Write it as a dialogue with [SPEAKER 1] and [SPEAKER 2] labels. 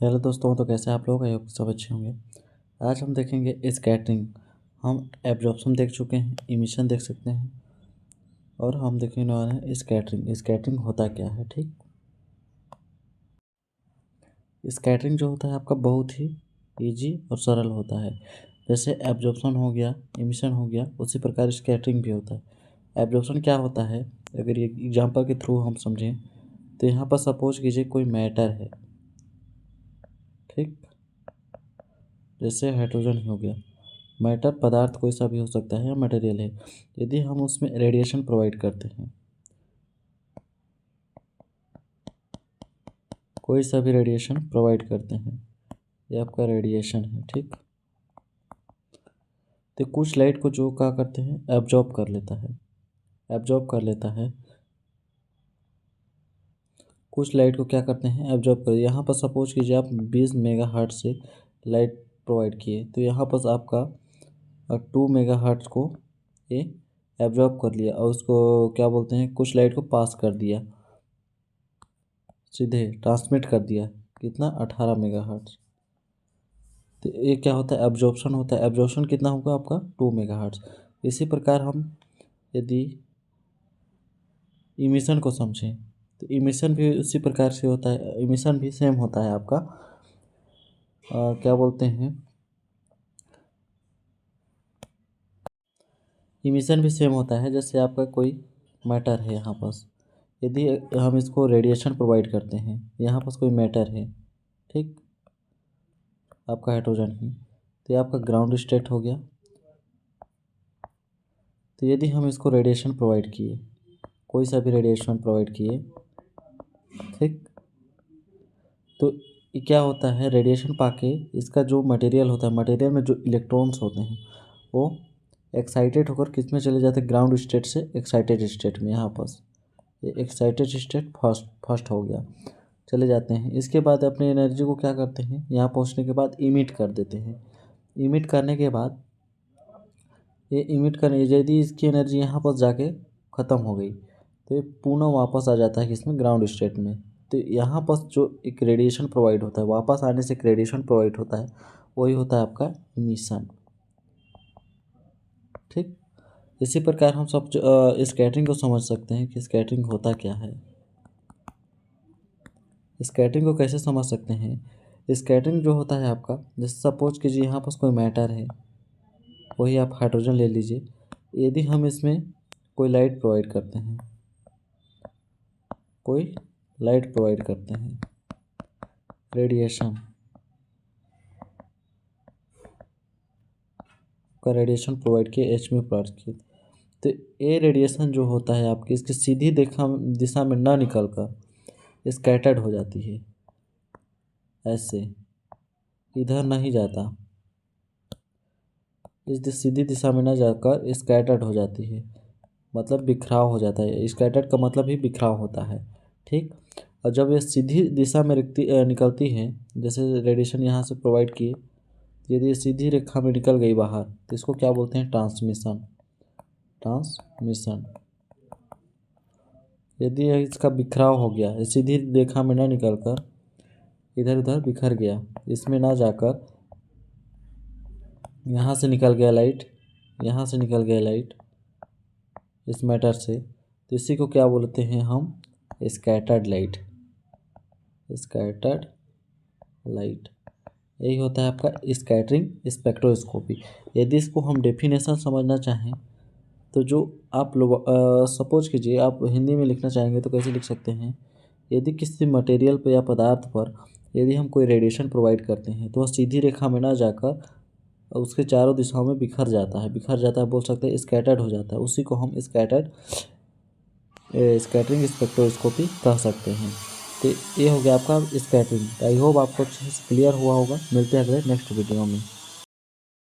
[SPEAKER 1] Hello दोस्तों, तो कैसे आप लोग? आई होप सब अच्छे होंगे। आज हम देखेंगे स्कैटरिंग। हम एब्जॉर्प्शन देख चुके हैं, इमिशन देख सकते हैं, और हम देखने वाले हैं स्कैटरिंग। स्कैटरिंग होता क्या है? ठीक, स्कैटरिंग जो होता है आपका बहुत ही इजी और सरल होता है। जैसे एब्जॉर्प्शन हो गया, इमिशन हो गया, उसी प्रकार स्कैटरिंग भी होता है। एब्जॉर्प्शन क्या होता है, अगर ये एग्जांपल के थ्रू हम समझें तो यहाँ पर सपोज कीजिए कोई मैटर है, ठीक, जैसे हाइड्रोजन हो गया। मैटर पदार्थ कोई सा भी हो सकता है या मटेरियल है। यदि हम उसमें रेडिएशन प्रोवाइड करते हैं, कोई सा भी रेडिएशन प्रोवाइड करते हैं, ये आपका रेडिएशन है, ठीक। तो कुछ लाइट को जो क्या करते हैं, एब्जॉर्ब कर लेता है, एब्जॉर्ब कर लेता है। कुछ लाइट को क्या करते हैं, एब्जॉर्ब कर। यहाँ पर सपोज कीजिए आप 20 मेगाहर्ट्ज से लाइट प्रोवाइड किए, तो यहाँ पर आपका 2 मेगाहर्ट्ज को ये एब्जॉर्ब कर लिया, और उसको क्या बोलते हैं, कुछ लाइट को पास कर दिया, सीधे ट्रांसमिट कर दिया। कितना? 18 मेगाहर्ट्ज। तो ये क्या होता है, एब्जॉर्प्शन होता है। एब्जॉर्प्शन कितना होगा आपका? 2 मेगाहर्ट्ज। इसी प्रकार हम यदि इमिशन को समझें तो इमिशन भी उसी प्रकार से होता है। इमिशन भी सेम होता है आपका, क्या बोलते हैं, इमिशन भी सेम होता है। जैसे आपका कोई मैटर है यहाँ पास, यदि हम इसको रेडिएशन प्रोवाइड करते हैं, यहाँ पास कोई मैटर है, ठीक, आपका हाइड्रोजन ही, तो ये आपका ग्राउंड स्टेट हो गया। तो यदि हम इसको रेडिएशन प्रोवाइड किए, कोई सा भी रेडिएशन प्रोवाइड किए, ठीक, तो ये क्या होता है, रेडिएशन पाके इसका जो मटेरियल होता है, मटेरियल में जो इलेक्ट्रॉन्स होते हैं वो एक्साइटेड होकर किस में चले जाते हैं, ग्राउंड स्टेट से एक्साइटेड स्टेट में। यहाँ पास ये एक्साइटेड स्टेट फर्स्ट हो गया, चले जाते हैं। इसके बाद अपनी एनर्जी को क्या करते हैं, यहाँ पहुँचने के बाद इमिट कर देते हैं। इमिट करने के बाद ये इमिट करने, यदि इसकी एनर्जी यहाँ पर जाके ख़त्म हो गई तो ये पुनः वापस आ जाता है किसमें, ग्राउंड स्टेट में। तो यहाँ पर जो एक रेडिएशन प्रोवाइड होता है, वापस आने से एक रेडिएशन प्रोवाइड होता है, वही होता है आपका इमिशन, ठीक। इसी प्रकार हम सब स्कैटरिंग को समझ सकते हैं कि स्कैटरिंग होता क्या है। स्कैटरिंग को कैसे समझ सकते हैं, स्कैटरिंग जो होता है आपका, जैसे सपोज कीजिए यहाँ पर कोई मैटर है, वही आप हाइड्रोजन ले लीजिए। यदि हम इसमें कोई लाइट प्रोवाइड करते हैं, कोई लाइट प्रोवाइड करते हैं, रेडिएशन का रेडिएशन प्रोवाइड किया, एच में प्रोवाइड किए, तो ये रेडिएशन जो होता है आपकी, इसकी सीधी दिशा में ना निकल कर स्कैटर्ड हो जाती है, ऐसे इधर नहीं जाता, सीधी दिशा में ना जाकर स्कैटर्ड हो जाती है, मतलब बिखराव हो जाता है। स्कैटर्ड का मतलब ही बिखराव होता है, ठीक। और जब ये सीधी दिशा में निकलती है, जैसे रेडिएशन यहाँ से प्रोवाइड किए, यदि ये सीधी रेखा में निकल गई बाहर, तो इसको क्या बोलते हैं, ट्रांसमिशन। ट्रांसमिशन। यदि इसका बिखराव हो गया, ये सीधी रेखा में ना निकलकर इधर उधर बिखर गया, इसमें ना जाकर यहाँ से निकल गया लाइट, यहाँ से निकल गया लाइट इस मैटर से, तो इसी को क्या बोलते हैं हम, स्कैटर्ड लाइट। स्कैटर्ड लाइट, यही होता है आपका स्कैटरिंग स्पेक्ट्रोस्कोपी। यदि इसको हम डेफिनेशन समझना चाहें तो जो आप लोग सपोज कीजिए आप हिंदी में लिखना चाहेंगे तो कैसे लिख सकते हैं, यदि किसी मटेरियल पर या पदार्थ पर यदि हम कोई रेडिएशन प्रोवाइड करते हैं तो वह सीधी रेखा में ना जाकर उसके चारों दिशाओं में बिखर जाता है, बोल सकते हैं स्कैटर्ड हो जाता है। उसी को हम स्कैटरिंग स्पेक्ट्रोस्कोपी कह सकते हैं। तो ये हो गया आपका स्कैटरिंग। आई होप आपको अच्छे से क्लियर हुआ होगा। मिलते हैं अगले नेक्स्ट वीडियो में।